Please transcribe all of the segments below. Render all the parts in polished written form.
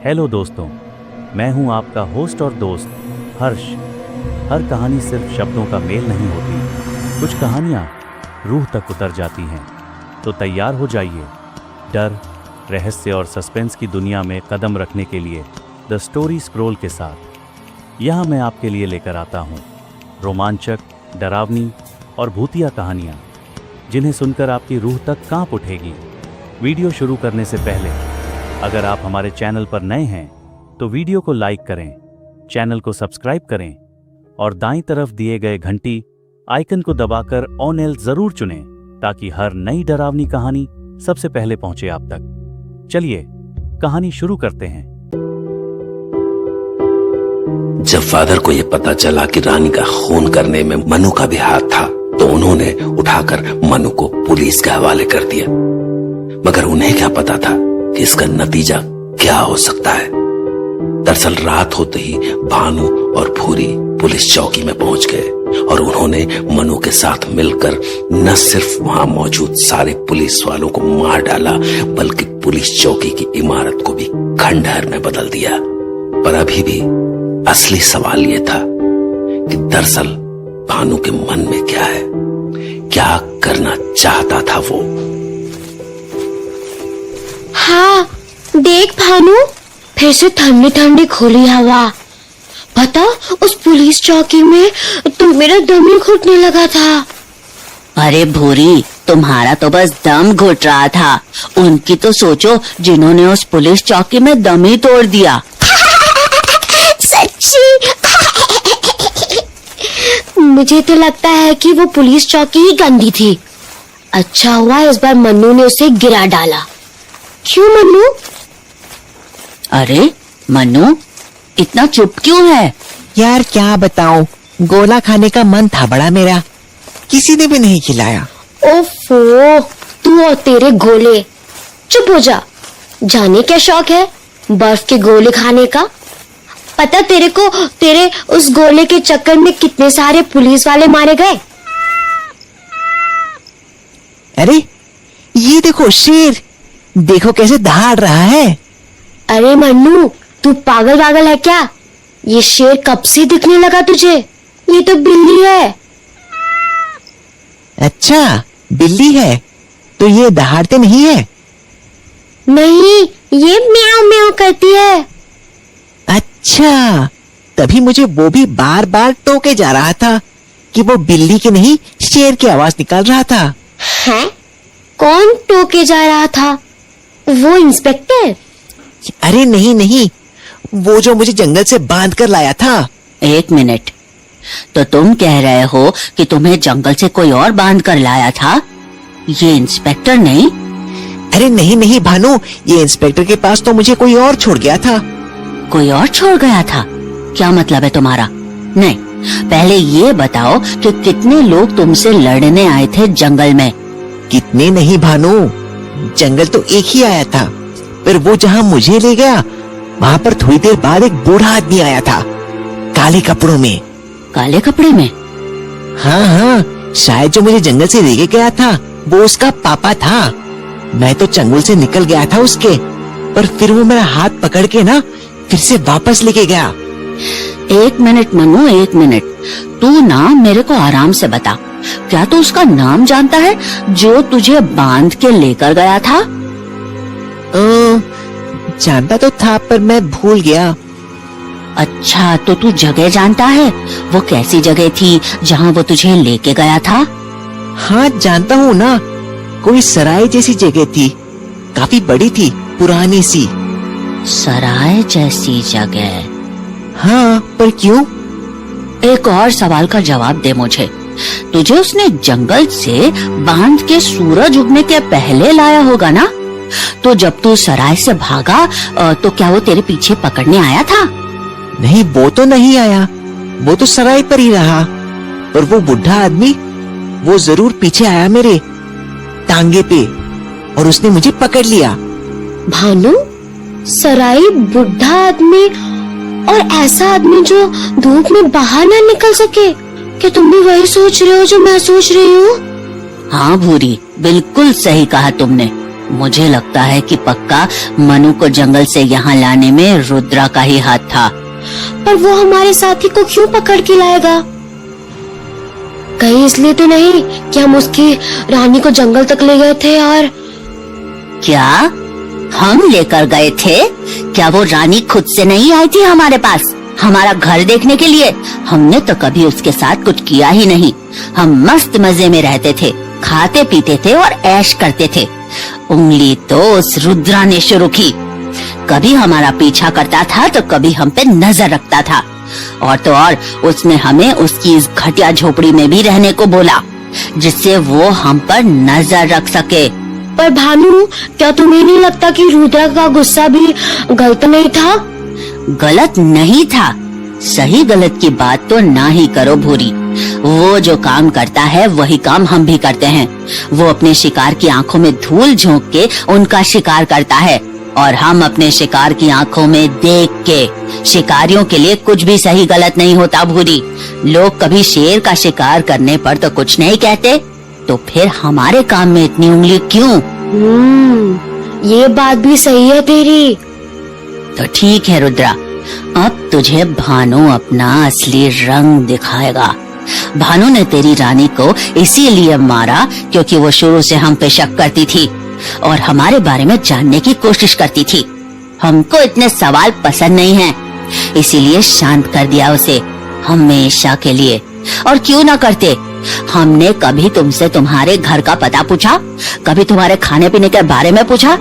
Hello दोस्तों, मैं हूं आपका होस्ट और दोस्त हर्ष। हर कहानी सिर्फ शब्दों का मेल नहीं होती, कुछ कहानियां रूह तक उतर जाती हैं। तो तैयार हो जाइए डर, रहस्य और सस्पेंस की दुनिया में कदम रखने के लिए द स्टोरी स्क्रॉल के साथ। यहाँ मैं आपके लिए लेकर आता हूँ रोमांचक, डरावनी और भूतिया कहानियाँ, जिन्हें सुनकर आपकी रूह तक कांप उठेगी। वीडियो शुरू करने से पहले अगर आप हमारे चैनल पर नए हैं तो वीडियो को लाइक करें, चैनल को सब्सक्राइब करें और दाईं तरफ दिए गए घंटी आइकन को दबाकर ऑन एल जरूर चुनें, ताकि हर नई डरावनी कहानी सबसे पहले पहुंचे आप तक। चलिए कहानी शुरू करते हैं। जब फादर को यह पता चला कि रानी का खून करने में मनु का भी हाथ था, तो उन्होंने उठाकर मनु को पुलिस के हवाले कर दिया। मगर उन्हें क्या पता था कि इसका नतीजा क्या हो सकता है। दरअसल रात होते ही भानु और भूरी पुलिस चौकी में पहुंच गए और उन्होंने मनु के साथ मिलकर न सिर्फ वहां मौजूद सारे पुलिस वालों को मार डाला, बल्कि पुलिस चौकी की इमारत को भी खंडहर में बदल दिया। पर अभी भी असली सवाल यह था कि दरअसल भानु के मन में क्या है, क्या करना चाहता था वो। हाँ, देख भानु, फिर से ठंडी ठंडी खुली हवा। पता, उस पुलिस चौकी में तो मेरा दम ही घुटने लगा था। अरे भूरी, तुम्हारा तो बस दम घुट रहा था। उनकी तो सोचो जिन्होंने उस पुलिस चौकी में दम ही तोड़ दिया। सच्ची? मुझे तो लगता है कि वो पुलिस चौकी ही गंदी थी। अच्छा हुआ इस बार मन्नू ने उसे गिरा डाला। क्यों मन्नू? अरे मन्नू, इतना चुप क्यों है? यार क्या बताऊं, गोला खाने का मन था बड़ा मेरा, किसी ने भी नहीं खिलाया। ओफो, तू और तेरे गोले। चुप हो जा। जाने क्या शौक है बर्फ के गोले खाने का? पता तेरे को, तेरे उस गोले के चक्कर में कितने सारे पुलिस वाले मारे गए। अरे ये देखो शेर, देखो कैसे दहाड़ रहा है। अरे मन्नू, तू पागल पागल है क्या? ये शेर कब से दिखने लगा तुझे? ये तो बिल्ली है। अच्छा बिल्ली है, तो ये दहाड़ते नहीं है? नहीं, ये म्याऊं म्याऊं करती है। अच्छा, तभी मुझे वो भी बार बार टोके जा रहा था कि वो बिल्ली की नहीं शेर की आवाज निकाल रहा था। हैं? कौन टोके जा रहा था? वो इंस्पेक्टर? अरे नहीं नहीं, वो जो मुझे जंगल से बांध कर लाया था। एक मिनट, तो तुम कह रहे हो कि तुम्हें जंगल से कोई और बांध कर लाया था? ये इंस्पेक्टर नहीं? अरे नहीं नहीं भानु, ये इंस्पेक्टर के पास तो मुझे कोई और छोड़ गया था। कोई और छोड़ गया था? क्या मतलब है तुम्हारा? नहीं, पहले ये बताओ कि कितने लोग तुमसे लड़ने आए थे जंगल में? कितने नहीं भानु, जंगल तो एक ही आया था, पर वो जहाँ मुझे ले गया वहाँ पर थोड़ी देर बाद एक बूढ़ा आदमी आया था, काले कपड़ों में। काले कपड़े में? हाँ हाँ, शायद जो मुझे जंगल से लेके गया था वो उसका पापा था। मैं तो चंगुल से निकल गया था उसके, पर फिर वो मेरा हाथ पकड़ के ना फिर से वापस लेके गया। एक मिनट मनु, एक मिनट, तू ना मेरे को आराम से बता, क्या तू उसका नाम जानता है जो तुझे बांध के लेकर गया था? जानता तो था, पर मैं भूल गया। अच्छा, तो तू जगह जानता है? वो कैसी जगह थी जहाँ वो तुझे लेके गया था? हाँ जानता हूँ ना, कोई सराय जैसी जगह थी, काफी बड़ी थी, पुरानी सी। सराय जैसी जगह? हाँ, पर क्यों? एक और सवाल का जवाब दे मुझे। तुझे उसने जंगल से बांध के सूरज उगने के पहले लाया होगा ना? तो जब तू सराय से भागा तो क्या वो तेरे पीछे पकड़ने आया था? नहीं, वो तो नहीं आया, वो तो सराय पर ही रहा। पर वो बुढ़ा आदमी, वो जरूर पीछे आया मेरे टांगे पे, और उसने मुझे पकड़ लिया। भानु, सराय, बुढ़ा आदमी और ऐसा आदमी जो धूप में बाहर ना निकल सके। क्या तुम भी वही सोच रहे हो जो मैं सोच रही हूँ? हाँ भूरी, बिल्कुल सही कहा तुमने। मुझे लगता है कि पक्का मनु को जंगल से यहाँ लाने में रुद्रा का ही हाथ था। पर वो हमारे साथी को क्यों पकड़ के लाएगा? कहीं इसलिए तो नहीं कि हम उसकी रानी को जंगल तक ले गए थे और क्या हम लेकर गए थे? क्या वो रानी खुद से नहीं आई थी हमारे पास हमारा घर देखने के लिए? हमने तो कभी उसके साथ कुछ किया ही नहीं। हम मस्त मजे में रहते थे, खाते पीते थे और ऐश करते थे। उंगली तो उस रुद्रा ने शुरू की। कभी हमारा पीछा करता था तो कभी हम पे नजर रखता था, और तो और उसने हमें उसकी इस घटिया झोपड़ी में भी रहने को बोला, जिससे वो हम पर नजर रख सके। पर भानु, क्या तुम्हें नहीं लगता कि रुद्रा का गुस्सा भी गलत नहीं था? गलत नहीं था। सही गलत की बात तो ना ही करो भूरी। वो जो काम करता है वही काम हम भी करते हैं। वो अपने शिकार की आंखों में धूल झोंक के उनका शिकार करता है, और हम अपने शिकार की आंखों में देख के। शिकारियों के लिए कुछ भी सही गलत नहीं होता भूरी। लोग कभी शेर का शिकार करने पर तो कुछ नहीं कहते, तो फिर हमारे काम में इतनी उंगली क्यों? ये बात भी सही है तेरी। तो ठीक है रुद्रा, अब तुझे भानु अपना असली रंग दिखाएगा। भानु ने तेरी रानी को इसीलिए मारा क्योंकि वो शुरू से हम पे शक करती थी और हमारे बारे में जानने की कोशिश करती थी। हमको इतने सवाल पसंद नहीं हैं, इसीलिए शांत कर दिया उसे हमेशा के लिए। और क्यों ना करते, हमने कभी तुमसे तुम्हारे घर का पता पूछा? कभी तुम्हारे खाने पीने के बारे में पूछा?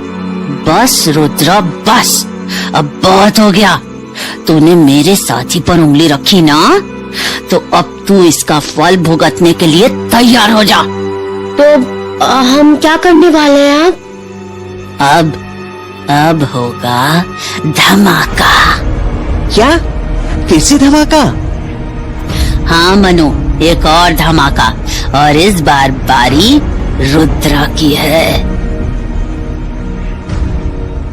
बस रुद्रा बस, अब बहुत हो गया। तूने मेरे साथी पर उंगली रखी ना, तो अब तू इसका फल भुगतने के लिए तैयार हो जा। तो हम क्या करने वाले हैं अब होगा धमाका। क्या? फिर से धमाका? हाँ मनु, एक और धमाका, और इस बार बारी रुद्रा की है।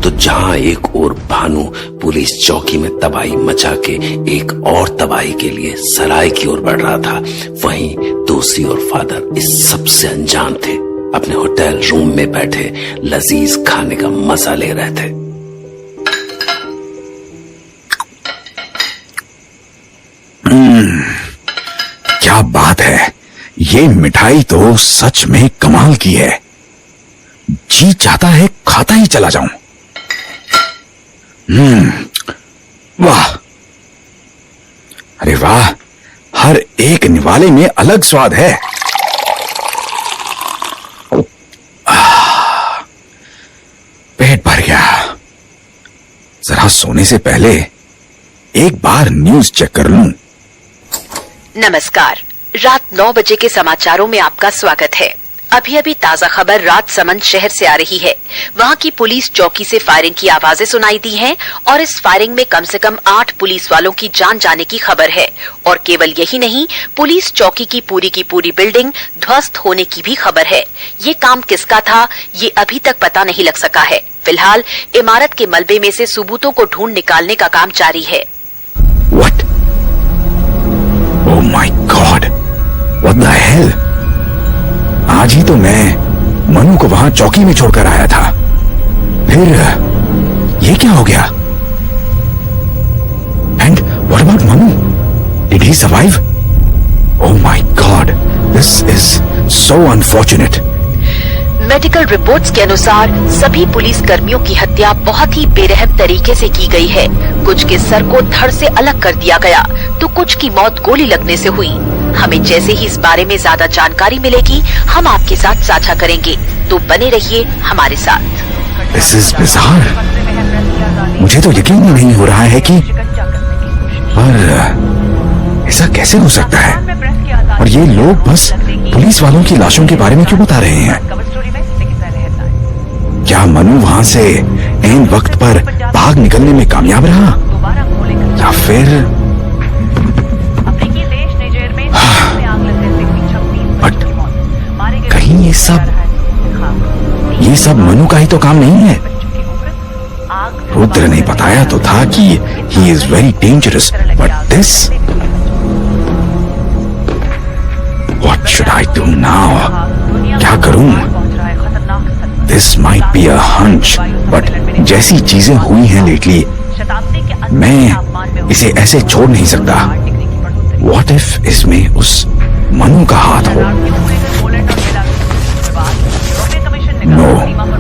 तो जहां एक और भानु पुलिस चौकी में तबाही मचा के एक और तबाही के लिए सराय की ओर बढ़ रहा था, वहीं दूसरी ओर फादर इस सब से अनजान थे। अपने होटल रूम में बैठे लजीज खाने का मजा ले रहे थे। क्या बात है, ये मिठाई तो सच में कमाल की है। जी चाहता है खाता ही चला जाऊं। वाह, अरे वाह, हर एक निवाले में अलग स्वाद है। पेट भर गया। जरा सोने से पहले एक बार न्यूज चेक कर लूं। नमस्कार, रात 9 बजे के समाचारों में आपका स्वागत है। अभी ताजा खबर राजसमंद शहर से आ रही है। वहां की पुलिस चौकी से फायरिंग की आवाजें सुनाई दी हैं और इस फायरिंग में कम से कम 8 पुलिस वालों की जान जाने की खबर है। और केवल यही नहीं, पुलिस चौकी की पूरी बिल्डिंग ध्वस्त होने की भी खबर है। ये काम किसका था, ये अभी तक पता नहीं लग सका है। फिलहाल इमारत के मलबे में से सबूतों को ढूंढ निकालने का काम जारी है। What? Oh my God! What the hell? आज ही तो मैं मनु को वहां चौकी में छोड़कर आया था, फिर ये क्या हो गया? And what about Manu? Did he survive? Oh my God! This is so unfortunate. Medical reports के अनुसार सभी पुलिस कर्मियों की हत्या बहुत ही बेरहम तरीके से की गई है। कुछ के सर को धड़ से अलग कर दिया गया, तो कुछ की मौत गोली लगने से हुई। हमें जैसे ही इस बारे में ज्यादा जानकारी मिलेगी, हम आपके साथ साझा करेंगे, तो बने रहिए हमारे साथ। This is bizarre. मुझे तो यकीन ही नहीं हो रहा है कि पर ऐसा कैसे हो सकता है? और ये लोग बस पुलिस वालों की लाशों के बारे में क्यों बता रहे हैं? क्या मनु वहां से ऐन वक्त पर भाग निकलने में कामयाब रहा, या फिर बट कहीं ये सब मनु का ही तो काम नहीं है। रुद्र ने बताया तो था कि he is very dangerous, but this, what should I do now? क्या करूं? This might be a hunch, but जैसी चीजें हुई हैं लेटली, मैं इसे ऐसे छोड़ नहीं सकता। व्हाट इफ इसमें उस मनु का हाथ हो? No,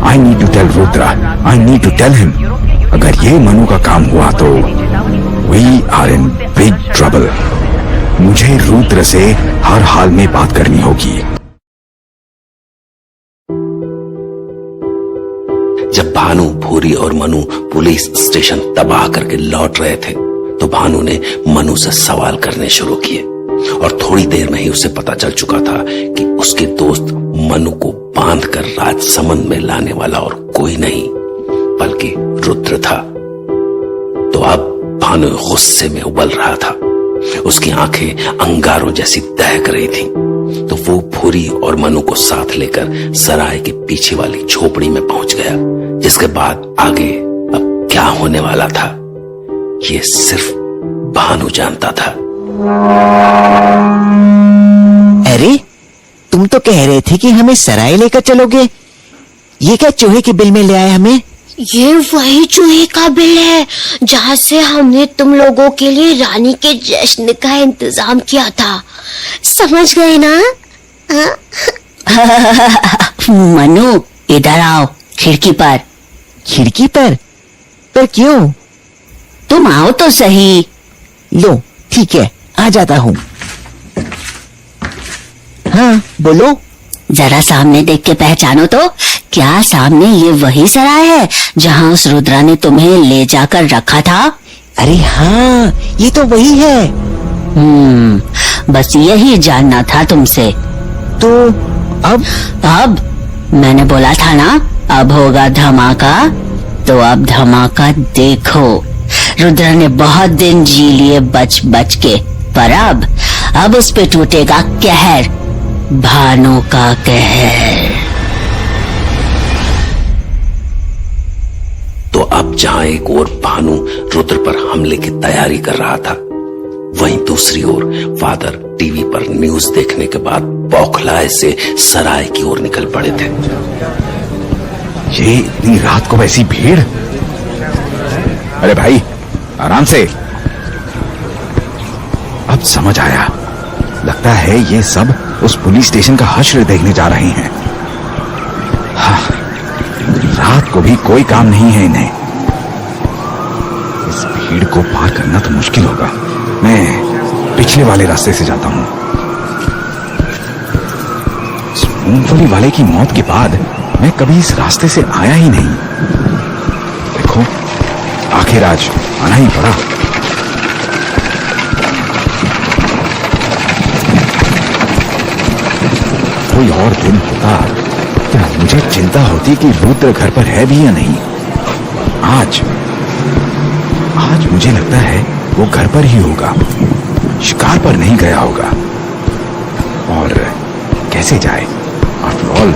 I need to tell Rudra, I need to tell him. अगर ये मनु का काम हुआ तो we are in big trouble. मुझे रुद्र से हर हाल में बात करनी होगी। जब भानु, भूरी और मनु पुलिस स्टेशन तबाह करके लौट रहे थे तो भानु ने मनु से सवाल करने शुरू किए और थोड़ी देर में ही उसे पता चल चुका था कि उसके दोस्त मनु को बांधकर राजसमंद में लाने वाला और कोई नहीं बल्कि रुद्र था। तो अब भानु गुस्से में उबल रहा था, उसकी आंखें अंगारों जैसी दहक रही थीं। तो वो भूरी और मनु को साथ लेकर सराय के पीछे वाली झोपड़ी में पहुंच गया, जिसके बाद आगे अब क्या होने वाला था ये सिर्फ भानु जानता था। अरे तुम तो कह रहे थे कि हमें सराय लेकर चलोगे, ये क्या चूहे के बिल में ले आए हमें? ये वही चूहे का बिल है जहाँ से हमने तुम लोगों के लिए रानी के जश्न का इंतजाम किया था, समझ गए ना? मनु इधर आओ, खिड़की पर। खिड़की पर क्यों? तुम आओ तो सही। लो ठीक है, आ जाता हूँ। हाँ बोलो। जरा सामने देख के पहचानो तो, क्या सामने ये वही सराय है जहाँ उस रुद्रा ने तुम्हें ले जाकर रखा था? अरे हाँ, ये तो वही है। बस यही जानना था तुमसे। तो अब मैंने बोला था ना, अब होगा धमाका, तो अब धमाका देखो। रुद्रा ने बहुत दिन जी लिए बच बच के, पर अब उस पे टूटेगा कहर, भानु का कहर। तो अब जहां एक ओर भानु रुद्र पर हमले की तैयारी कर रहा था, वहीं दूसरी ओर फादर टीवी पर न्यूज देखने के बाद बौखलाए से सराय की ओर निकल पड़े थे। ये इतनी रात को वैसी भीड़? अरे भाई आराम से। अब समझ आया, लगता है ये सब उस पुलिस स्टेशन का हश्र देखने जा रहे हैं। हाँ, रात को भी कोई काम नहीं है इन्हें। इस भीड़ को पार करना तो मुश्किल होगा। मैं पिछले वाले रास्ते से जाता हूं। इस मूंगफली वाले की मौत के बाद मैं कभी इस रास्ते से आया ही नहीं। देखो, आखिर आज आना ही पड़ा। कोई और दिन होता तो मुझे चिंता होती कि रुद्र घर पर है भी या नहीं। आज मुझे लगता है वो घर पर ही होगा, शिकार पर नहीं गया होगा। और कैसे जाए? After all,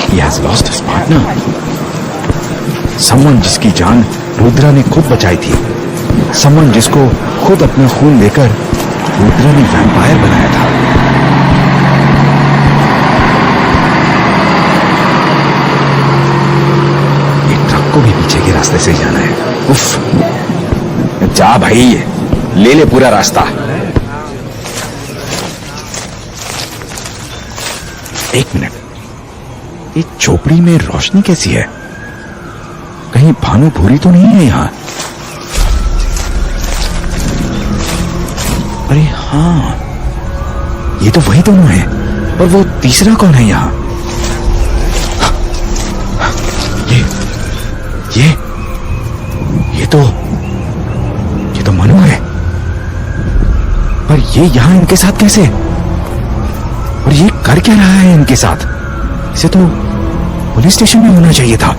he has lost his partner. Someone जिसकी जान रुद्रा ने खुद बचाई थी, someone जिसको खुद अपना खून लेकर रुद्रा ने वैम्पायर बनाया था। ये ट्रक को भी पीछे के रास्ते से जाना है। उफ, जा भाई, ले ले पूरा रास्ता। एक मिनट, ये झोपड़ी में रोशनी कैसी है? कहीं भानु भूरी तो नहीं है यहाँ? अरे हाँ, ये तो वही दोनों हैं, पर वो तीसरा कौन है यहाँ? ये तो मनु है। पर ये यहाँ इनके साथ कैसे? और ये कर क्या रहा है इनके साथ? इसे तो पुलिस स्टेशन में होना चाहिए था।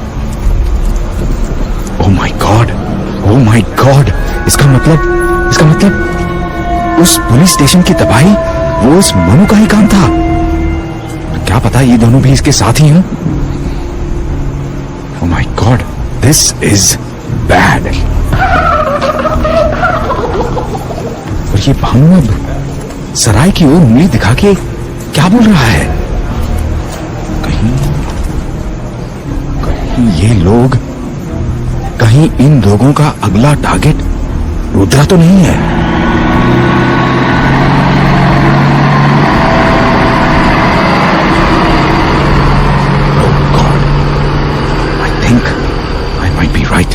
ओह माय गॉड, इसका मतलब उस पुलिस स्टेशन की तबाही वो उस मनु का ही काम था। क्या पता ये दोनों भी इसके साथ ही हों। ओह my God, this is bad. और ये भानु अब सराय की ओर उंगली दिखा के क्या बोल रहा है? ये लोग, कहीं इन लोगों का अगला टारगेट रुद्रा तो नहीं है? राइट,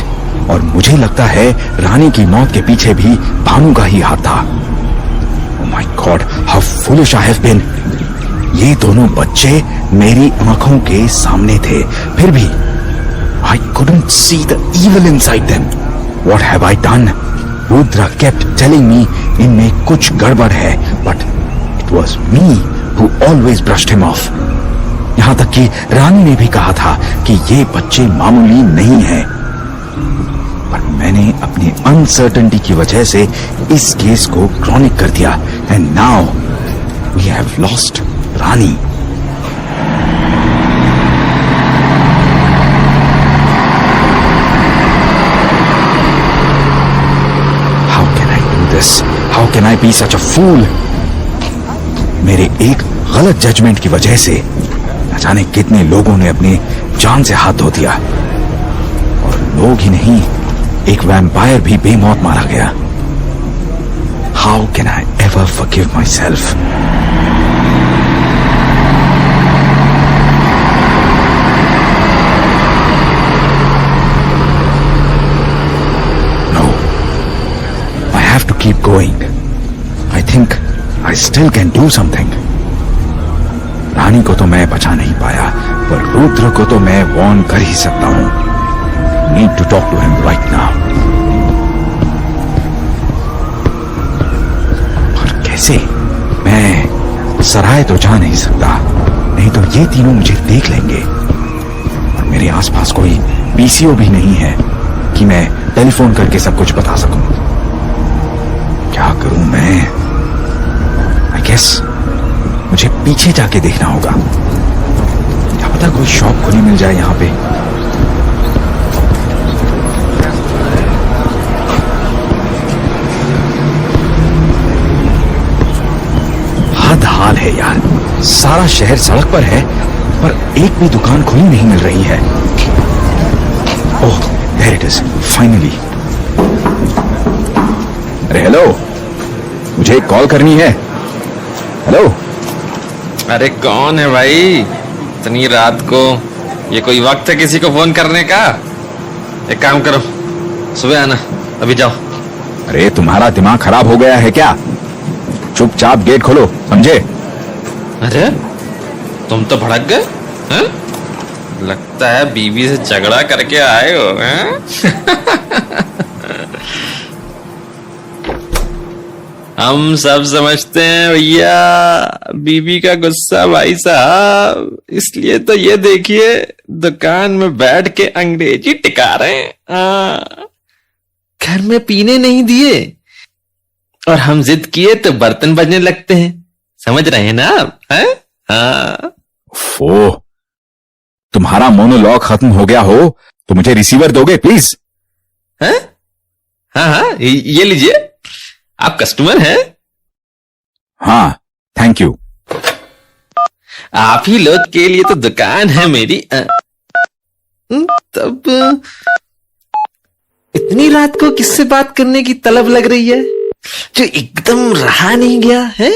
और मुझे लगता है रानी की मौत के पीछे भी भानु का ही हाथ था। Oh my God, how foolish I have been. ये दोनों बच्चे मेरी आंखों के सामने थे, फिर भी I couldn't see the evil inside them. What have I done? Rudra kept telling me इनमें कुछ गड़बड़ है, but it was me who always brushed him off. यहां तक कि रानी ने भी कहा था कि ये बच्चे मामूली नहीं हैं। पर मैंने अपनी अनसर्टेनिटी की वजह से इस केस को क्रॉनिक कर दिया, and now we have lost Rani. How can I be such a fool? मेरे एक गलत जजमेंट की वजह से न जाने कितने लोगों ने अपनी जान से हाथ धो दिया, और लोग ही नहीं, एक वैम्पायर भी बेमौत मारा गया। How can I ever forgive myself? Keep going. I think I still can do something. रानी को तो मैं बचा नहीं पाया, पर रुद्र को तो मैं वार्न कर ही सकता हूं। Need to talk to him right now. पर कैसे? मैं सराय तो जा नहीं सकता, नहीं तो ये तीनों मुझे देख लेंगे। और मेरे आसपास कोई पीसीओ भी नहीं है कि मैं टेलीफोन करके सब कुछ बता सकूं। क्या करूं मैं? I guess मुझे पीछे जाके देखना होगा, क्या पता कोई शॉप खुली मिल जाए यहां पे। हद हाल है यार, सारा शहर सड़क पर है, पर एक भी दुकान खुली नहीं मिल रही है। ओह, there it is, finally. अरे हेलो, मुझे एक कॉल करनी है। हेलो। अरे कौन है भाई इतनी रात को? ये कोई वक्त है किसी को फोन करने का? एक काम करो, सुबह आना, अभी जाओ। अरे तुम्हारा दिमाग खराब हो गया है क्या? चुपचाप गेट खोलो, समझे? अरे तुम तो भड़क गए हैं? लगता है बीवी से झगड़ा करके आए हो हैं? हम सब समझते हैं भैया, बीवी का गुस्सा भाई साहब, इसलिए तो ये देखिए दुकान में बैठ के अंग्रेजी टिका रहे हैं। घर में पीने नहीं दिए और हम जिद किए तो बर्तन बजने लगते हैं, समझ रहे हैं ना आप? हैं? हाँ। ओ, तुम्हारा मोनोलॉग खत्म हो गया हो तो मुझे रिसीवर दोगे प्लीज? हैं? हाँ, ये लीजिए, आप कस्टमर हैं? हाँ, थैंक यू। आप ही लोग के लिए तो दुकान है मेरी। तब इतनी रात को किससे बात करने की तलब लग रही है जो एकदम रहा नहीं गया है?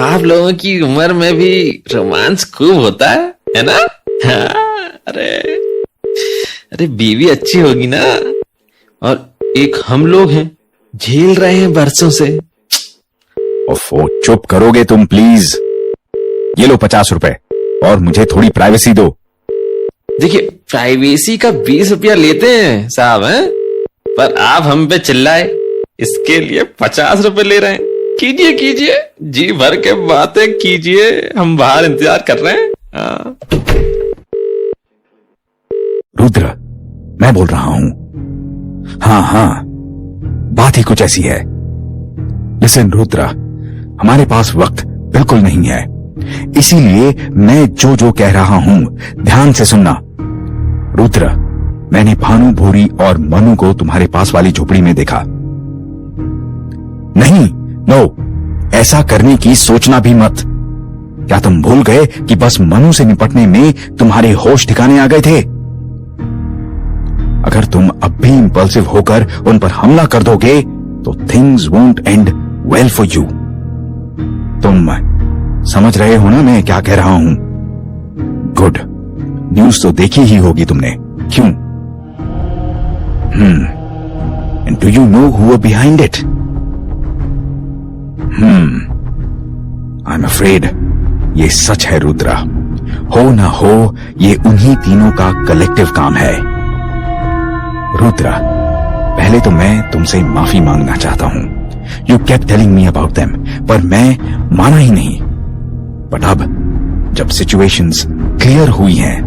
आप लोगों की उम्र में भी रोमांस खूब होता है ना? हाँ, अरे बीवी अच्छी होगी ना, और एक हम लोग हैं झेल रहे हैं बरसों से। ओफो, चुप करोगे तुम प्लीज? ये लो 50 रुपए और मुझे थोड़ी प्राइवेसी दो। देखिए, प्राइवेसी का 20 रुपया लेते हैं साहब, हैं? पर आप हम पे चिल्लाए इसके लिए 50 रुपए ले रहे हैं। कीजिए कीजिए, जी भर के बातें कीजिए, हम बाहर इंतजार कर रहे हैं। रुद्र, मैं बोल रहा हूं। हाँ, बात ही कुछ ऐसी है। लिसन रुद्र, हमारे पास वक्त बिल्कुल नहीं है, इसीलिए मैं जो कह रहा हूं ध्यान से सुनना। रुद्र, मैंने भानु, भूरी और मनु को तुम्हारे पास वाली झोपड़ी में देखा। नहीं, नो, ऐसा करने की सोचना भी मत। क्या तुम भूल गए कि बस मनु से निपटने में तुम्हारे होश ठिकाने आ गए थे? अगर तुम अब भी इंपल्सिव होकर उन पर हमला कर दोगे तो things won't and well for you. तुम समझ रहे हो ना मैं क्या कह रहा हूं? गुड। न्यूज तो देखी ही होगी तुमने, क्यों? And do you know who are behind it? I am afraid ये सच है रुद्रा। हो ना हो ये उन्हीं तीनों का कलेक्टिव काम है। रुद्रा, पहले तो मैं तुमसे माफी मांगना चाहता हूं। You kept telling me about them, पर मैं माना ही नहीं। बट अब जब सिचुएशंस क्लियर हुई हैं,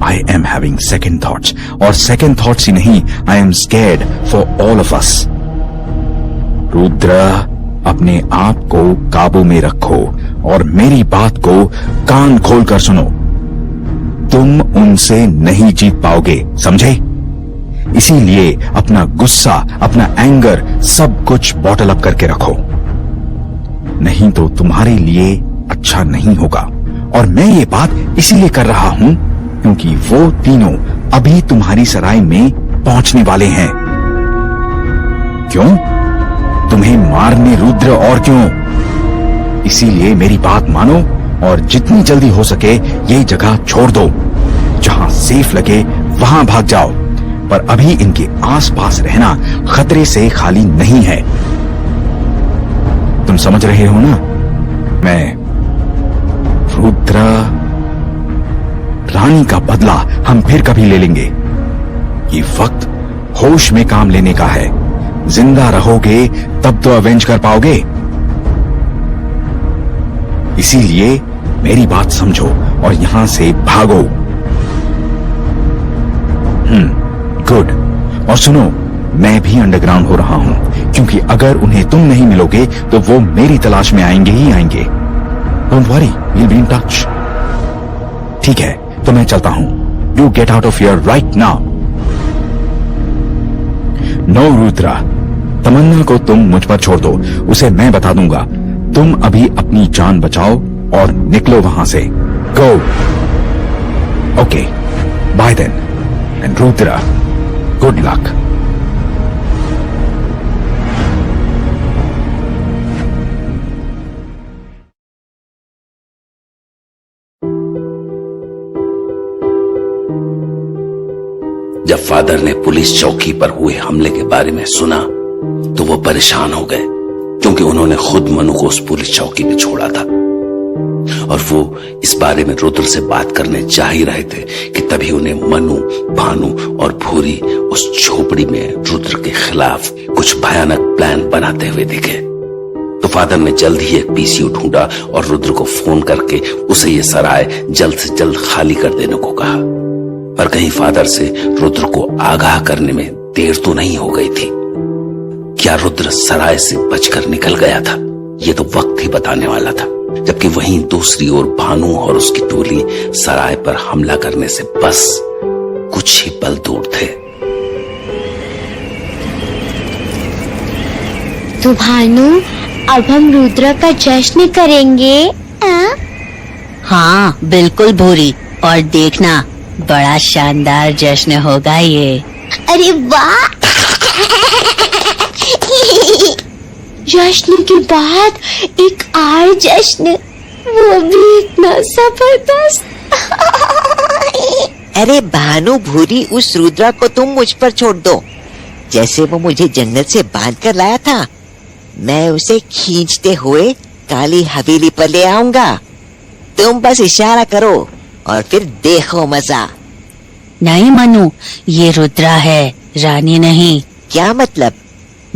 I am having second thoughts, और सेकेंड थॉट्स ही नहीं, I am scared for all of us. Rudra, अपने आप को काबू में रखो और मेरी बात को कान खोलकर सुनो। तुम उनसे नहीं जीत पाओगे, समझे? इसीलिए अपना गुस्सा, अपना एंगर, सब कुछ बॉटल अप करके रखो, नहीं तो तुम्हारे लिए अच्छा नहीं होगा। और मैं ये बात इसीलिए कर रहा हूं क्योंकि वो तीनों अभी तुम्हारी सराय में पहुंचने वाले हैं। क्यों? तुम्हें मारने, रुद्र, और क्यों? इसीलिए मेरी बात मानो और जितनी जल्दी हो सके ये जगह छोड़ दो। जहां सेफ लगे वहां भाग जाओ, पर अभी इनके आसपास रहना खतरे से खाली नहीं है। तुम समझ रहे हो ना? मैं रुद्र, रानी का बदला हम फिर कभी ले लेंगे। ये वक्त होश में काम लेने का है। जिंदा रहोगे तब तो अवेंज कर पाओगे। इसीलिए मेरी बात समझो और यहां से भागो। गुड। और सुनो, मैं भी अंडरग्राउंड हो रहा हूं, क्योंकि अगर उन्हें तुम नहीं मिलोगे तो वो मेरी तलाश में आएंगे ही आएंगे। Don't worry, we'll be in touch. ठीक है, तो मैं चलता हूं। You get out of here right now. No Rudra, Tamanna को तुम मुझ पर छोड़ दो, उसे मैं बता दूंगा। तुम अभी अपनी जान बचाओ और निकलो वहां से। Go. Okay, bye then. And Rudra, good luck. जब फादर ने पुलिस चौकी पर हुए हमले के बारे में सुना तो वो परेशान हो गए, क्योंकि उन्होंने खुद मनु को उस पुलिस चौकी में छोड़ा था और वो इस बारे में रुद्र से बात करने जा ही रहे थे कि तभी उन्हें मनु, भानु और भूरी उस झोपड़ी में रुद्र के खिलाफ कुछ भयानक प्लान बनाते हुए दिखे। तो फादर ने जल्द ही एक पीसीयू ढूंढा और रुद्र को फोन करके उसे ये सराय जल्द से जल्द खाली कर देने को कहा। पर कहीं फादर से रुद्र को आगाह करने में देर तो नहीं हो गई थी। क्या रुद्र सराय से बचकर निकल गया था? ये तो वक्त ही बताने वाला था। जबकि वहीं दूसरी ओर भानु और उसकी टोली सराय पर हमला करने से बस कुछ ही पल दूर थे। तो भानु, अब हम रुद्र का जश्न करेंगे। हाँ बिल्कुल भूरी, और देखना बड़ा शानदार जश्न होगा ये। अरे वाह! जश्न के बाद एक और जश्न, वो भी इतना जबरदस्त। अरे भानु भूरी, उस रुद्रा को तुम मुझ पर छोड़ दो। जैसे वो मुझे जंगल से बांध कर लाया था, मैं उसे खींचते हुए काली हवेली पर ले आऊंगा। तुम बस इशारा करो और फिर देखो मजा। नहीं मनु, ये रुद्रा है, रानी नहीं। क्या मतलब?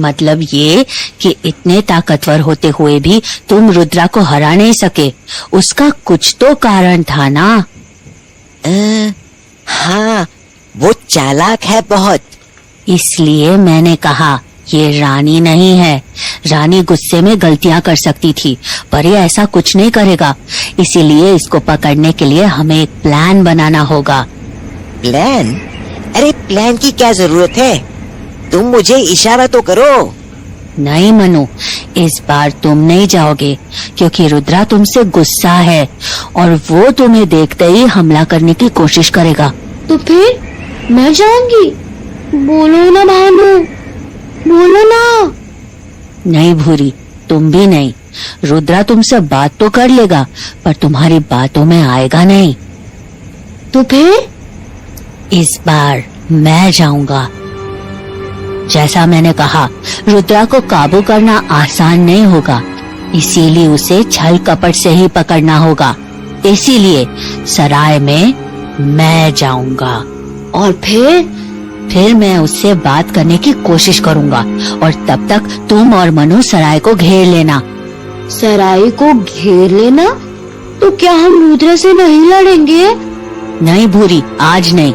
मतलब ये कि इतने ताकतवर होते हुए भी तुम रुद्रा को हरा नहीं सके। उसका कुछ तो कारण था ना? हाँ, वो चालाक है बहुत। इसलिए मैंने कहा ये रानी नहीं है। रानी गुस्से में गलतियां कर सकती थी, पर ये ऐसा कुछ नहीं करेगा। इसीलिए इसको पकड़ने के लिए हमें एक प्लान बनाना होगा। प्लान? अरे प्लान की क्या जरूरत है? तुम मुझे इशारा तो करो। नहीं मनु, इस बार तुम नहीं जाओगे क्योंकि रुद्रा तुमसे गुस्सा है और वो तुम्हें देखते ही हमला करने की कोशिश करेगा। तो फिर मैं जाऊंगी। बोलो ना भानु, बोलो ना। नहीं भूरी, तुम भी नहीं। रुद्रा तुमसे बात तो कर लेगा पर तुम्हारी बातों में आएगा नहीं। तो फिर इस बार मैं जाऊंगा। जैसा मैंने कहा, रुद्रा को काबू करना आसान नहीं होगा, इसीलिए उसे छल कपट से ही पकड़ना होगा। इसीलिए सराय में मैं जाऊंगा और फिर मैं उससे बात करने की कोशिश करूंगा और तब तक तुम और मनु सराय को घेर लेना। सराय को घेर लेना? तो क्या हम रुद्र से नहीं लड़ेंगे? नहीं भूरी, आज नहीं।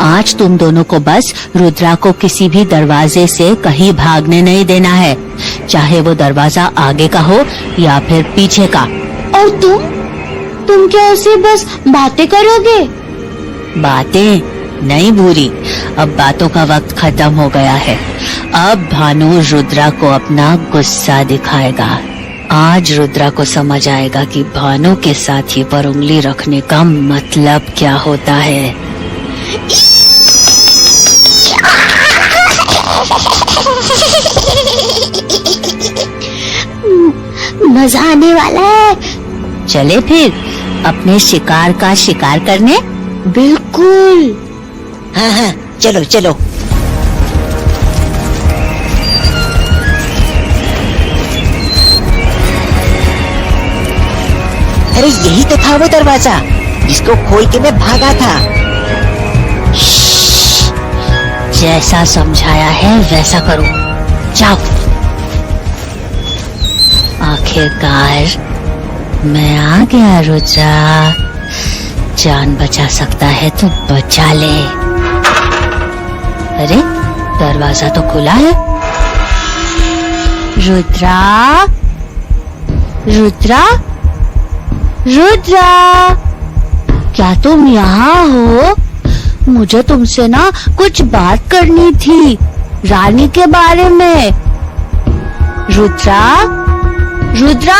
आज तुम दोनों को बस रुद्रा को किसी भी दरवाजे से कहीं भागने नहीं देना है, चाहे वो दरवाजा आगे का हो या फिर पीछे का। और तुम क्या उसे बस बातें करोगे? बातें नहीं भूरी, अब बातों का वक्त खत्म हो गया है। अब भानु रुद्रा को अपना गुस्सा दिखाएगा। आज रुद्रा को समझ आएगा कि भानु के साथी पर उंगली रखने का मतलब क्या होता है। मजा आने वाला है। चले फिर अपने शिकार का शिकार करने। बिल्कुल। हाँ हाँ, चलो चलो। अरे यही तो था वो दरवाजा जिसको खोल के मैं भागा था। जैसा समझाया है वैसा करो, जाओ। आखिरकार मैं आ गया रुद्रा। जान बचा सकता है तो बचा ले। अरे दरवाजा तो खुला है। रुद्रा, रुद्रा, रुद्रा, क्या तुम यहाँ हो? मुझे तुमसे ना कुछ बात करनी थी, रानी के बारे में। रुद्रा, रुद्रा,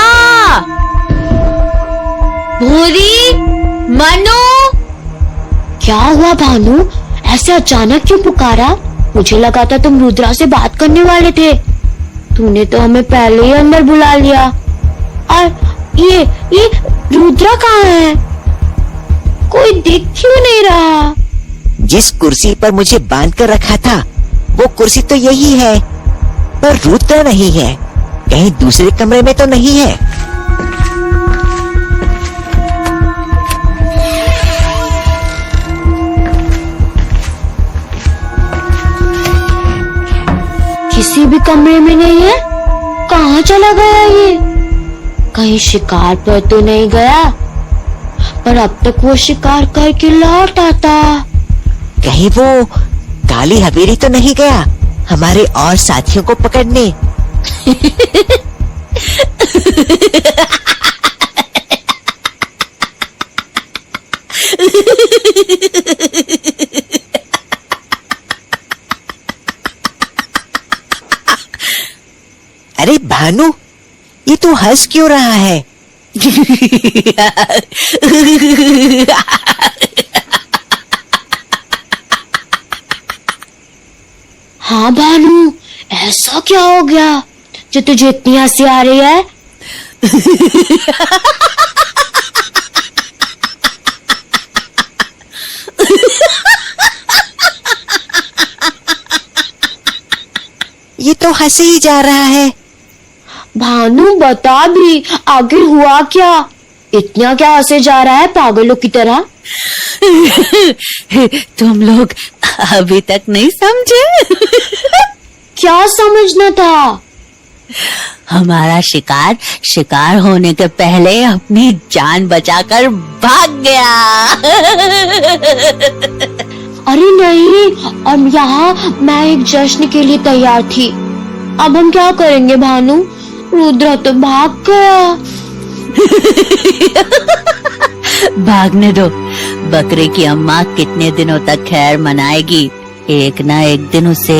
भूरी, मनु। क्या हुआ भानु? ऐसे अचानक क्यों पुकारा? मुझे लगा था तुम रुद्रा से बात करने वाले थे। तूने तो हमें पहले ही अंदर बुला लिया। और ये रुद्रा कहाँ है? कोई दिख क्यों नहीं रहा? जिस कुर्सी पर मुझे बांध कर रखा था वो कुर्सी तो यही है, पर रुद्रा नहीं है। कहीं दूसरे कमरे में तो नहीं है। किसी भी कमरे में नहीं है। कहाँ चला गया ये? कहीं शिकार पर तो नहीं गया? पर अब तक वो शिकार करके लौट आता। कहीं वो काली हवेली तो नहीं गया हमारे और साथियों को पकड़ने? अरे भानु, ये तू हंस क्यों रहा है? हाँ भानु, ऐसा क्या हो गया जो तुझे इतनी हंसी आ रही है? ये तो हंसे ही जा रहा है। भानु बता भी, आखिर हुआ क्या? इतना क्या हंसे जा रहा है पागलों की तरह? तुम लोग अभी तक नहीं समझे? क्या समझना था? हमारा शिकार होने के पहले अपनी जान बचाकर भाग गया। अरे नहीं, और यहाँ मैं एक जश्न के लिए तैयार थी। अब हम क्या करेंगे भानु? रुद्रा तो भाग गया। भागने दो। बकरे की अम्मा कितने दिनों तक खैर मनाएगी? एक ना एक दिन उसे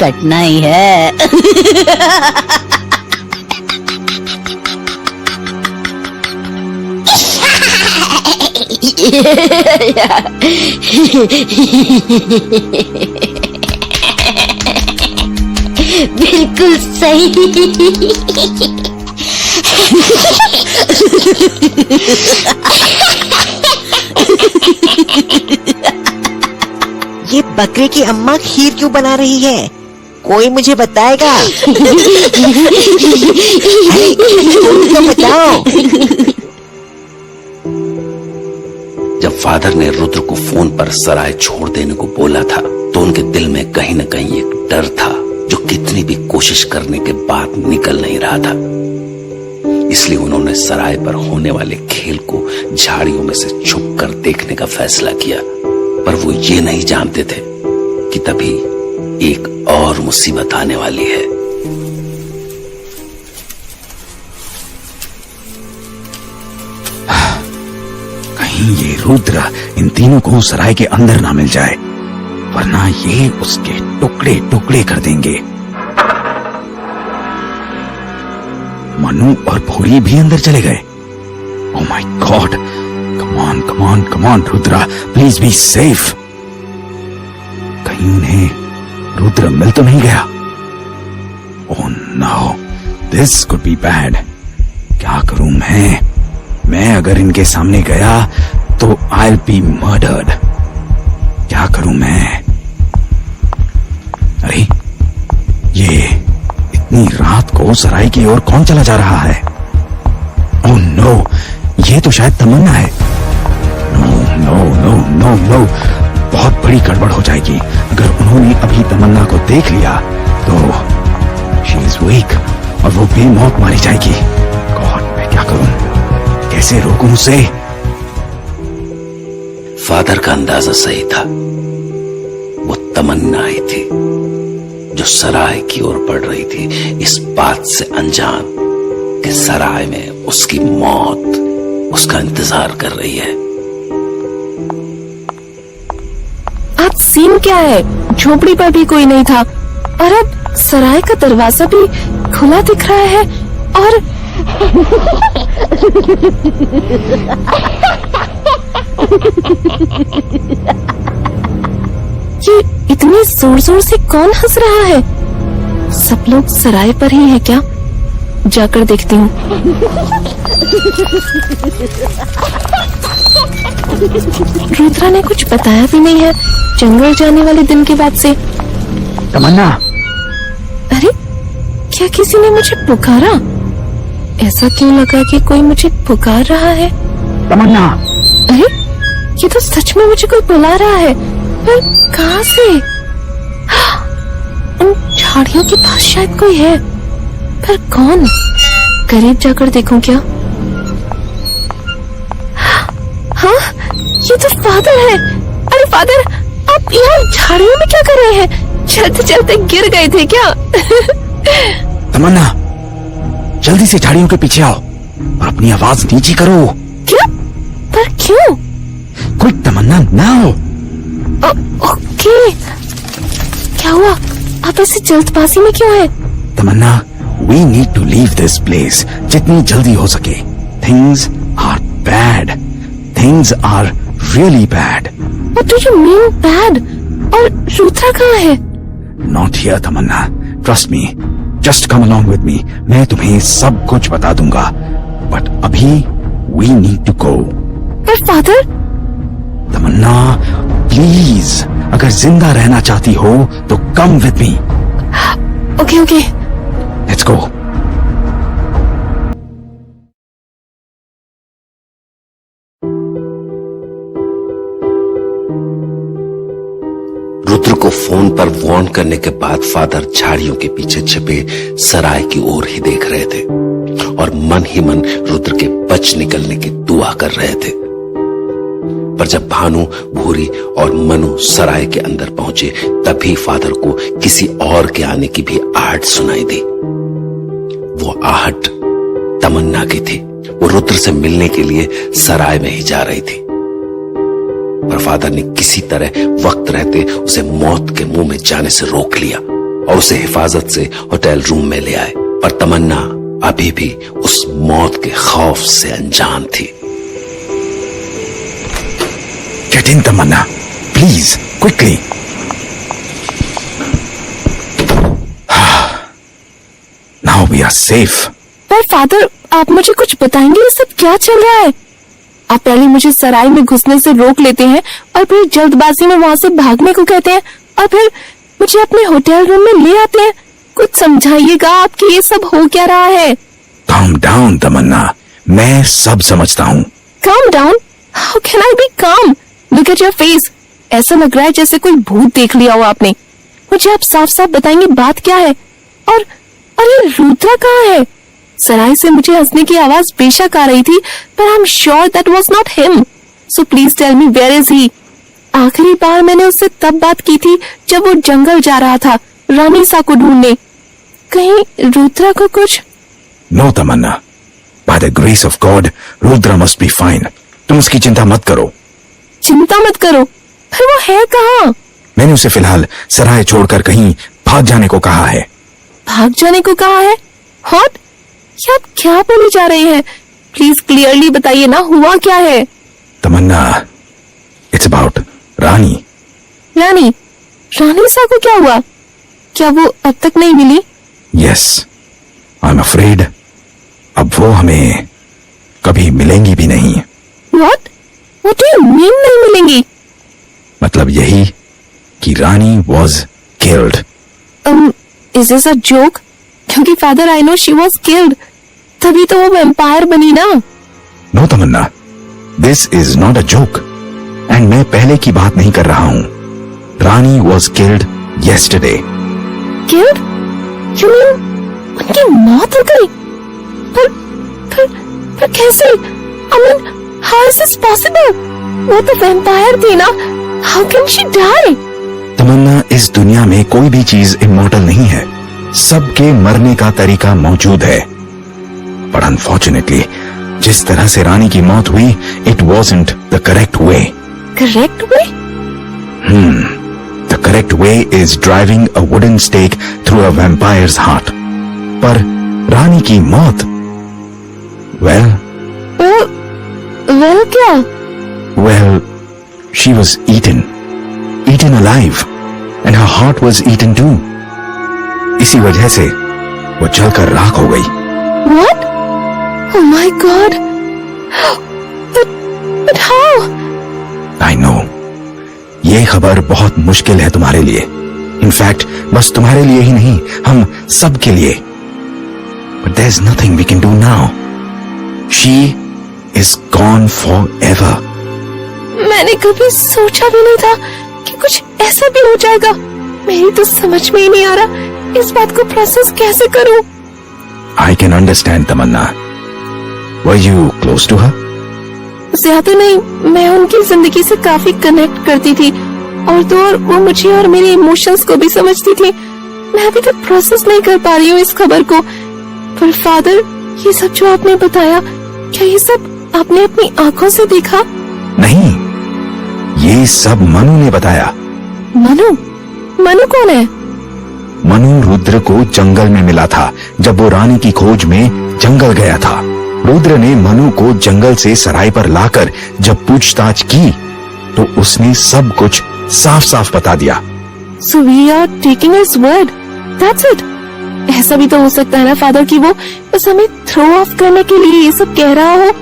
कटना ही है। बिल्कुल सही। ये बकरे की अम्मा खीर क्यों बना रही है? कोई मुझे बताएगा? अरे, कोई तो बताओ। जब फादर ने रुद्र को फोन पर सराय छोड़ देने को बोला था तो उनके दिल में कहीं न कहीं एक डर था जो कितनी भी कोशिश करने के बाद निकल नहीं रहा था। इसलिए उन्होंने सराय पर होने वाले खेल को झाड़ियों में से छुपकर देखने का फैसला किया, पर वो ये नहीं जानते थे कि तभी एक और मुसीबत आने वाली है। कहीं ये रुद्र इन तीनों को सराय के अंदर ना मिल जाए, वरना ये उसके टुकड़े टुकड़े कर देंगे। मनु और भूरी भी अंदर चले गए। Oh my God, come on come on come on Rudra, please be safe. कहीं उन्हें रुद्र मिल तो नहीं गया? Oh no, this could be bad. क्या करूं मैं अगर इनके सामने गया तो I'll be murdered। क्या करूं मैं? अरे ये इतनी रात को सराय की ओर कौन चला जा रहा है? ओह नो, ये तो शायद तमन्ना है। No no no no no, बहुत बड़ी गड़बड़ हो जाएगी अगर उन्होंने अभी तमन्ना को देख लिया तो शी इज वीक और वो बेमौत मारी जाएगी। गॉड, मैं क्या करूं? कैसे रोकूं उसे? फादर का अंदाजा सही था। वो तमन्ना आई थी जो सराय की ओर बढ़ रही थी, इस बात से अनजान कि सराय में उसकी मौत उसका इंतजार कर रही है। आज सीन क्या है? झोपड़ी पर भी कोई नहीं था और अब सराय का दरवाजा भी खुला दिख रहा है और ये इतनी जोर जोर से कौन हंस रहा है? सब लोग सराय पर ही है क्या? जाकर देखती हूँ। रुद्रा ने कुछ बताया भी नहीं है जंगल जाने वाले दिन के बाद से। तमन्ना, अरे क्या किसी ने मुझे पुकारा? ऐसा क्यों लगा कि कोई मुझे पुकार रहा है? तमन्ना, अरे ये तो सच में मुझे कोई बुला रहा है, पर कहाँ से? उन झाड़ियों के पास शायद कोई है, पर कौन? करीब जाकर देखूं क्या? हाँ, ये तो फादर है। अरे फादर, आप यहाँ झाड़ियों में क्या कर रहे हैं? चलते चलते गिर गए थे क्या? तमन्ना, जल्दी से झाड़ियों के पीछे आओ और अपनी आवाज नीची करो। क्या? पर क्यों? Quick Tamanna, now. ओके। क्या हुआ? आप ऐसे जल्दबाजी में क्यों हैं? Tamanna, we need to leave this place जितनी जल्दी हो सके। Things are bad, things are really bad. What do you mean bad? और रुद्रा कहाँ है? Not here, Tamannaah. Trust me. Just come along with me. मैं तुम्हें सब कुछ बता दूंगा। But अभी we need to go. पर फादर? तमन्ना, प्लीज, अगर जिंदा रहना चाहती हो तो come with me. Okay. Let's go. Rudra को फोन पर वार्न करने के बाद फादर झाड़ियों के पीछे छिपे सराय की ओर ही देख रहे थे और मन ही मन रुद्र के बच निकलने की दुआ कर रहे थे। पर जब भानु, भूरी और मनु सराय के अंदर पहुंचे तभी फादर को किसी और के आने की भी आहट सुनाई दी। वो आहट तमन्ना की थी। वो रुद्र से मिलने के लिए सराय में ही जा रही थी, पर फादर ने किसी तरह वक्त रहते उसे मौत के मुंह में जाने से रोक लिया और उसे हिफाजत से होटल रूम में ले आए, पर तमन्ना अभी भी उस मौत के खौफ से अनजान थी। Get in, Tamanna, please, quickly. Now we are safe. पर फादर, आप मुझे कुछ बताएंगे ये सब क्या चल रहा है? आप पहले मुझे सराय में घुसने से रोक लेते हैं और फिर जल्दबाजी में वहाँ से भागने को कहते हैं और फिर मुझे अपने होटल रूम में ले आते हैं। कुछ समझाइएगा आप कि ये सब हो क्या रहा है? Calm down, तमन्ना, मैं सब समझता हूँ। Calm down? How can I be calm? Look at your face. ऐसा लग रहा है जैसे कोई भूत देख लिया हो आपने। मुझे आप साफ साफ बताएंगे बात क्या है? और ये रुद्रा कहाँ है? सराय से मुझे हंसने की आवाज बेशक आ रही थी, पर I am sure that was not him. So please tell me where is he? आखिरी बार मैंने उससे तब बात की थी जब वो जंगल जा रहा था रानी सा को ढूंढने। कहीं रुद्रा को कुछ? No Tamanna, by the grace of God, Rudra must be fine. तुम उसकी चिंता मत करो। चिंता मत करो, फिर वो है कहाँ? मैंने उसे फिलहाल सराय छोड़कर कहीं भाग जाने को कहा है। भाग जाने को कहा है? हॉट? क्या आप क्या बोले जा रहे हैं? प्लीज क्लियरली बताइए ना, हुआ क्या है? तमन्ना, इट्स अबाउट रानी। रानी? रानी सा को क्या हुआ? क्या वो अब तक नहीं मिली? यस, आई एम अफ्रेड अब वो हमें कभी मिलेंगी भी नहीं। What? What do you mean नहीं मिलेंगी? मतलब यही कि रानी was killed. Is this a joke? क्योंकि father, I know she was killed. तभी तो वो वैम्पायर बनी ना। No Tamanna, this is not a joke, and मैं पहले की बात नहीं कर रहा हूँ। रानी was killed yesterday. Killed? You mean उनकी मौत हो गई? पर कैसे? I mean, how is this possible? वो तो वैम्पायर थी ना। How can she die? तमन्ना, इस दुनिया में कोई भी चीज इमॉर्टल नहीं है। सबके मरने का तरीका मौजूद है, पर अनफॉर्चुनेटली जिस तरह से रानी की मौत हुई, it wasn't the correct way. Correct way? The correct way is driving a wooden stake through a vampire's heart. पर रानी की मौत, वेल क्या? Well, she was eaten alive, and her heart was eaten too. इसी वजह से वो जलकर राख हो गई। What? Oh my God! But how? I know. ये खबर बहुत मुश्किल है तुम्हारे लिए। इनफैक्ट बस तुम्हारे लिए ही नहीं, हम सब के लिए। But there's nothing we can do now. She is gone forever. मैंने कभी सोचा भी नहीं था कि कुछ ऐसा भी हो जाएगा। मेरी तो समझ में ही नहीं आ रहा इस बात को प्रोसेस कैसे करूं। I can understand, Tamannaah. Were you close to her? ज्यादा नहीं, मैं उनकी जिंदगी से काफी कनेक्ट करती थी और तो और वो मुझे और मेरे इमोशंस को भी समझती थी। मैं अभी तक प्रोसेस नहीं कर पा रही हूँ इस खबर को। पर फादर, ये सब जो आपने बताया, क्या ये सब आपने अपनी आंखों से देखा? नहीं, ये सब मनु ने बताया। मनु? मनु कौन है? मनु रुद्र को जंगल में मिला था जब वो रानी की खोज में जंगल गया था। रुद्र ने मनु को जंगल से सराय पर लाकर जब पूछताछ की तो उसने सब कुछ साफ साफ बता दिया। So we are taking his word. That's it. ऐसा भी तो हो सकता है ना फादर कि वो बस हमें थ्रो ऑफ करने के लिए ये सब कह रहा हो।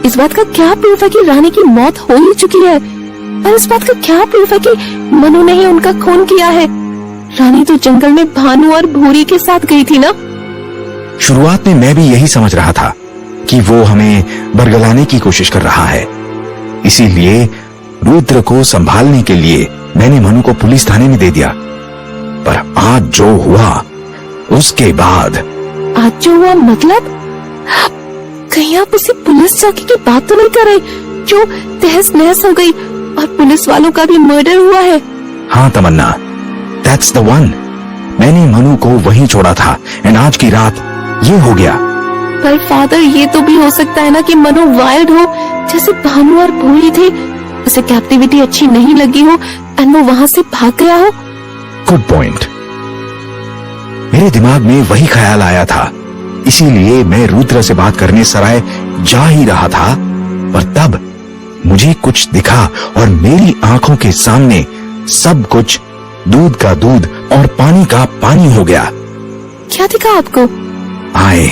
इस बात का क्या प्रूफ है कि रानी की मौत हो ही चुकी है? और इस बात का क्या प्रूफ है कि मनु ने ही उनका खून किया है? रानी तो जंगल में भानु और भूरी के साथ गई थी ना? शुरुआत में मैं भी यही समझ रहा था कि वो हमें बरगलाने की कोशिश कर रहा है। इसीलिए रुद्र को संभालने के लिए मैंने मनु को पुलिस थाने में दे दिया। पर आज जो हुआ उसके बाद। आज जो हुआ मतलब? कहीं आप उसी पुलिस चौकी की बात तो नहीं कर रहे जो तहस नहस हो गई और पुलिस वालों का भी मर्डर हुआ है? हाँ तमन्ना, दैट्स द वन। मैंने मनु को वहीं छोड़ा था एंड आज की रात ये हो गया। पर फादर, ये तो भी हो सकता है ना कि मनु वाइल्ड हो जैसे भानु और भूरी थे। उसे कैप्टिविटी अच्छी नहीं लगी हो एंड वो वहाँ से भाग गया हो। Good point. मेरे दिमाग में वही ख्याल आया था, इसीलिए मैं रुद्र से बात करने सराय जा ही रहा था, पर तब मुझे कुछ दिखा और मेरी आंखों के सामने सब कुछ दूध का दूध और पानी का पानी हो गया। क्या दिखा आपको? आई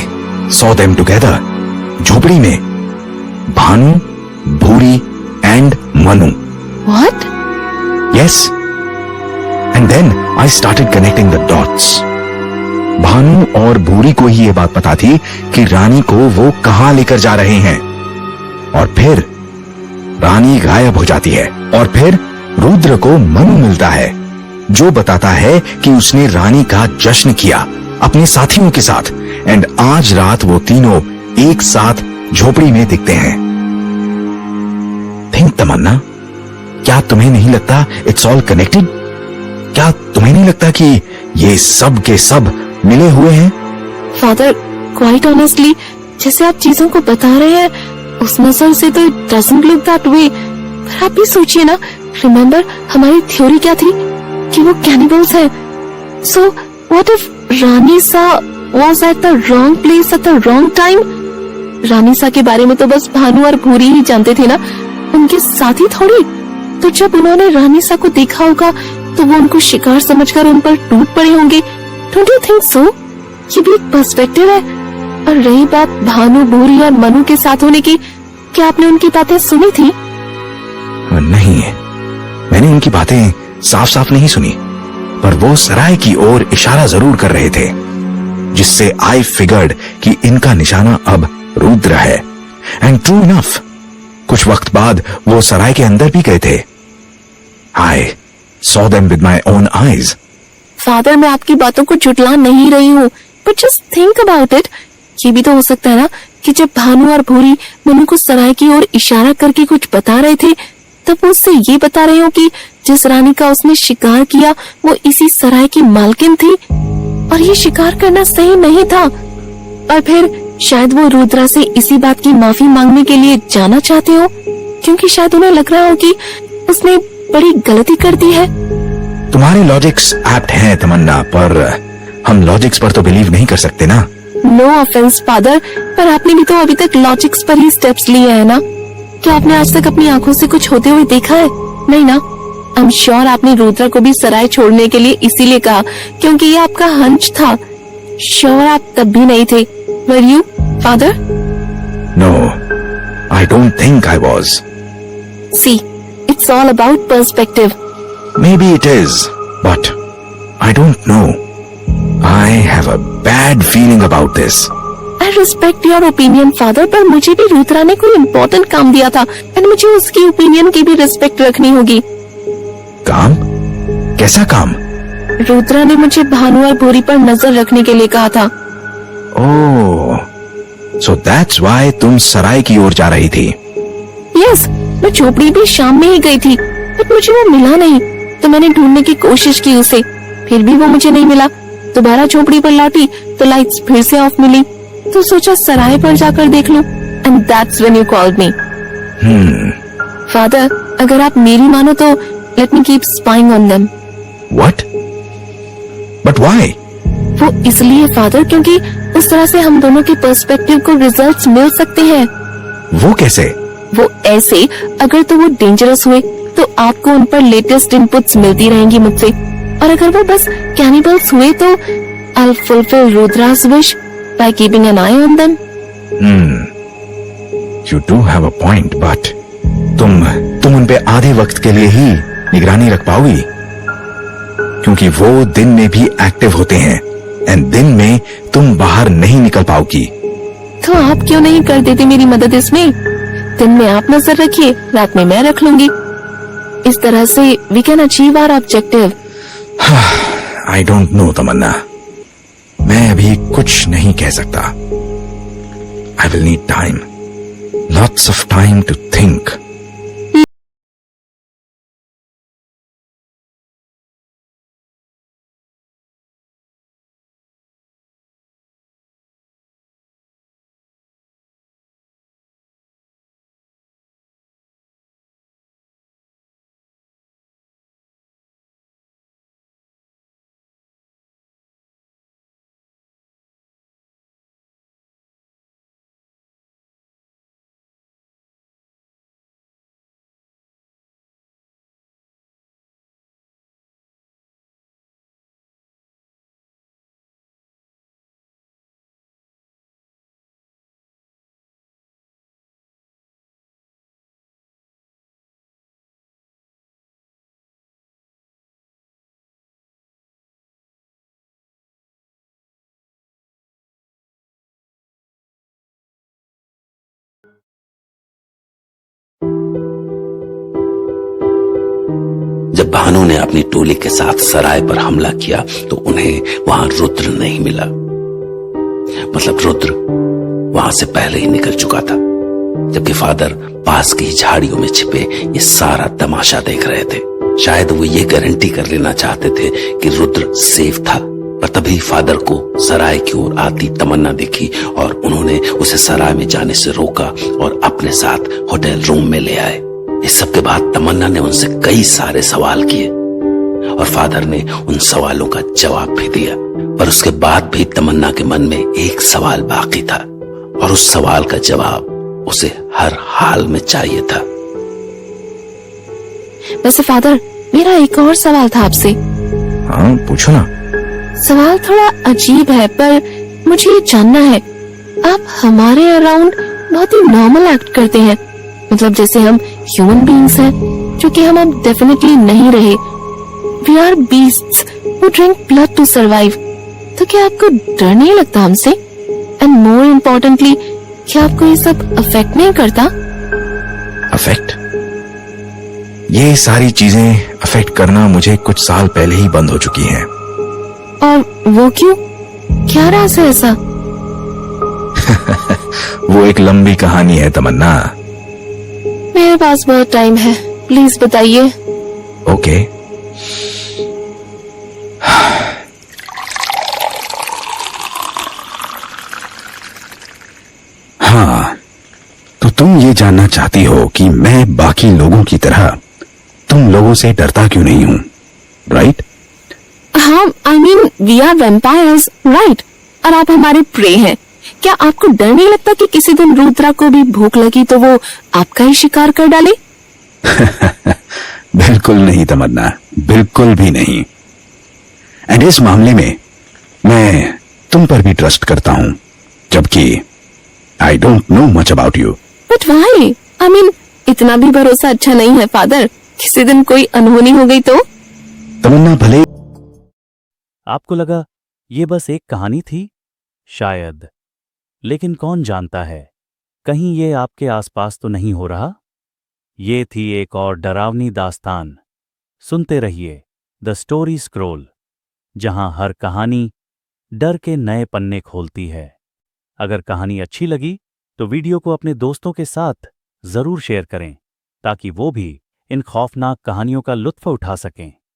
सॉ देम टुगेदर, झोपड़ी में भानु, भूरी and Manu. What? Yes. And then I started connecting the dots. Bhanu और भूरी को ही यह बात पता थी कि रानी को वो कहां लेकर जा रहे हैं, और फिर रानी गायब हो जाती है, और फिर रुद्र को मनु मिलता है जो बताता है कि उसने रानी का जश्न किया अपने साथियों के साथ, एंड आज रात वो तीनों एक साथ झोपड़ी में दिखते हैं। थिंक तमन्ना, क्या तुम्हें नहीं लगता इट्स ऑल कनेक्टेड? क्या तुम्हें नहीं लगता कि ये सब के सब मिले हुए हैं? फादर, क्वाइट ऑनेस्टली, जैसे आप चीजों को बता रहे हैं उस नजर से तो it doesn't look that way. पर आप भी सोचिए ना, रिमेम्बर हमारी थ्योरी क्या थी कि वो कैनिबल्स हैं। So what if Rani sa was at the wrong place at the wrong time? Rani sa के बारे में तो बस भानु और भूरी ही जानते थे ना, उनके साथी थोड़ी। तो जब उन्होंने रानी सा को देखा होगा तो वो उनको शिकार समझकर उन पर टूट पड़े होंगे। Don't you think so? ये भी एक पर्सपेक्टिव है। और रही बात भानु, भूरी और मनु के साथ होने की, क्या आपने उनकी बातें सुनी थी? नहीं, मैंने उनकी बातें साफ साफ नहीं सुनी, पर वो सराय की ओर इशारा जरूर कर रहे थे, जिससे आई फिगर्ड कि इनका निशाना अब रुद्र है। एंड ट्रू इनफ, कुछ वक्त बाद वो सराय के अंदर भी गए थे। I saw them with my own eyes. Father, मैं आपकी बातों को जुटला नहीं रही हूँ, but just think about it. ये भी तो हो सकता है ना कि जब भानु और भूरी मनु को सराय की ओर इशारा करके कुछ बता रहे थे, तब वो उससे ये बता रहे हो कि जिस रानी का उसने शिकार किया वो इसी सराय की मालकिन थी, और ये शिकार करना सही नहीं था। और फिर शायद वो रुद्रा से इसी बात की माफी मांगने के लिए जाना चाहते हो, क्योंकि शायद उन्हें लग रहा हो कि उसने बड़ी गलती कर दी है। तुम्हारे लॉजिक्स एप्ट हैं तमन्ना, पर हम लॉजिक्स पर तो बिलीव नहीं कर सकते ना। नो ऑफेंस फादर, पर आपने भी तो अभी तक लॉजिक्स पर ही स्टेप्स लिए हैं ना। क्या आपने आज तक अपनी आंखों से कुछ होते हुए देखा है? नहीं ना। आई एम श्योर आपने रुद्रा को भी सराय छोड़ने के लिए इसीलिए कहा क्योंकि ये आपका हंच था। श्योर आप तब भी नहीं थे, were you father? No, I don't think I was. See, it's all about perspective. Maybe it is, but I don't know. I have a bad feeling about this. I respect your opinion, father, पर मुझे भी रुद्रा ने कोई important काम दिया था, और मुझे उसकी ओपिनियन की भी रिस्पेक्ट रखनी होगी। काम? कैसा काम? रुद्रा ने मुझे भानु और भूरी पर नजर रखने के लिए कहा था। Oh, so that's why तुम सराय की ओर जा रही थी। यस, मैं झोपड़ी भी शाम में ही गई थी, बट मुझे वो मिला नहीं, तो मैंने ढूंढने की कोशिश की उसे, फिर भी वो मुझे नहीं मिला। दोबारा झोपड़ी पर लौटी तो लाइट्स फिर से ऑफ मिली, तो सोचा सराय पर जाकर देख लूं, and that's when you called me. Father, अगर आप मेरी मानो तो let me keep spying on them. What? But why? वो इसलिए फादर क्योंकि उस तरह से हम दोनों के पर्सपेक्टिव को रिजल्ट्स मिल सकते हैं। वो कैसे? वो ऐसे, अगर तो वो डेंजरस हुए तो आपको उन पर लेटेस्ट इनपुट्स मिलती रहेंगी मुझसे, और अगर वो बस कैनिबल्स हुए तो I'll fulfill Rudra's wish by keeping an eye on them. You do have a point, but तुम उन पे आधे वक्त के लिए ही निगरानी रख पाओगी, क्योंकि वो दिन में भी एक्टिव होते हैं, एंड दिन में तुम बाहर नहीं निकल पाओगी। तो आप क्यों नहीं कर देते मेरी मदद इसमें? दिन में आप नजर रखिए, रात में मैं रख लूंगी। इस तरह से we can achieve our objective. I don't know Tamanna, मैं अभी कुछ नहीं कह सकता। I will need time, lots of time to think. जब भानु ने अपनी टोली के साथ सराय पर हमला किया तो उन्हें वहां रुद्र नहीं मिला। मतलब रुद्र वहां से पहले ही निकल चुका था, जबकि फादर पास की झाड़ियों में छिपे ये सारा तमाशा देख रहे थे। शायद वो ये गारंटी कर लेना चाहते थे कि रुद्र सेफ था। पर तभी फादर को सराय की ओर आती तमन्ना दिखी और उन्होंने उसे सराय में जाने से रोका और अपने साथ होटल रूम में ले आए। इस सब के बाद तमन्ना ने उनसे कई सारे सवाल किए और फादर ने उन सवालों का जवाब भी दिया। पर उसके बाद भी तमन्ना के मन में एक सवाल बाकी था और उस सवाल का जवाब उसे हर हाल में चाहिए था। वैसे फादर, मेरा एक और सवाल था आपसे। हाँ, पूछो ना। सवाल थोड़ा अजीब है पर मुझे ये जानना है, आप हमारे अराउंड बहुत ही नॉर्मल एक्ट करते हैं, मतलब जैसे हम ह्यूमन बीइंग्स हैं, जो कि हम अब डेफिनेटली नहीं रहे। We are beasts who drink blood to survive. तो क्या आपको डर नहीं लगता हमसे? एंड मोर इम्पोर्टेंटली, क्या आपको ये सब अफेक्ट नहीं करता? अफेक्ट? ये सारी चीजें अफेक्ट करना मुझे कुछ साल पहले ही बंद हो चुकी हैं। और वो क्यों? क्या राज है ऐसा? वो एक लंबी कहानी है तमन्ना। मेरे पास बहुत टाइम है, प्लीज बताइए। ओके। हाँ, तो तुम ये जानना चाहती हो कि मैं बाकी लोगों की तरह तुम लोगों से डरता क्यों नहीं हूं, राइट? हाँ, I mean we are vampires, right? और आप हमारे प्रे हैं। क्या आपको डर नहीं लगता कि किसी दिन रुद्रा को भी भूख लगी तो वो आपका ही शिकार कर डाले? बिल्कुल नहीं तमन्ना, बिल्कुल भी नहीं। एंड इस मामले में मैं तुम पर भी ट्रस्ट करता हूं, जबकि आई don't no much about you. But why? I mean इतना भी भरोसा अच्छा नहीं है फादर। किसी दिन कोई अनहोनी हो गई तो? तमन्ना, भले आपको लगा ये बस एक कहानी थी, शायद, लेकिन कौन जानता है कहीं ये आपके आसपास तो नहीं हो रहा। ये थी एक और डरावनी दास्तान। सुनते रहिए द स्टोरी स्क्रोल, जहां हर कहानी डर के नए पन्ने खोलती है। अगर कहानी अच्छी लगी तो वीडियो को अपने दोस्तों के साथ जरूर शेयर करें ताकि वो भी इन खौफनाक कहानियों का लुत्फ उठा सकें।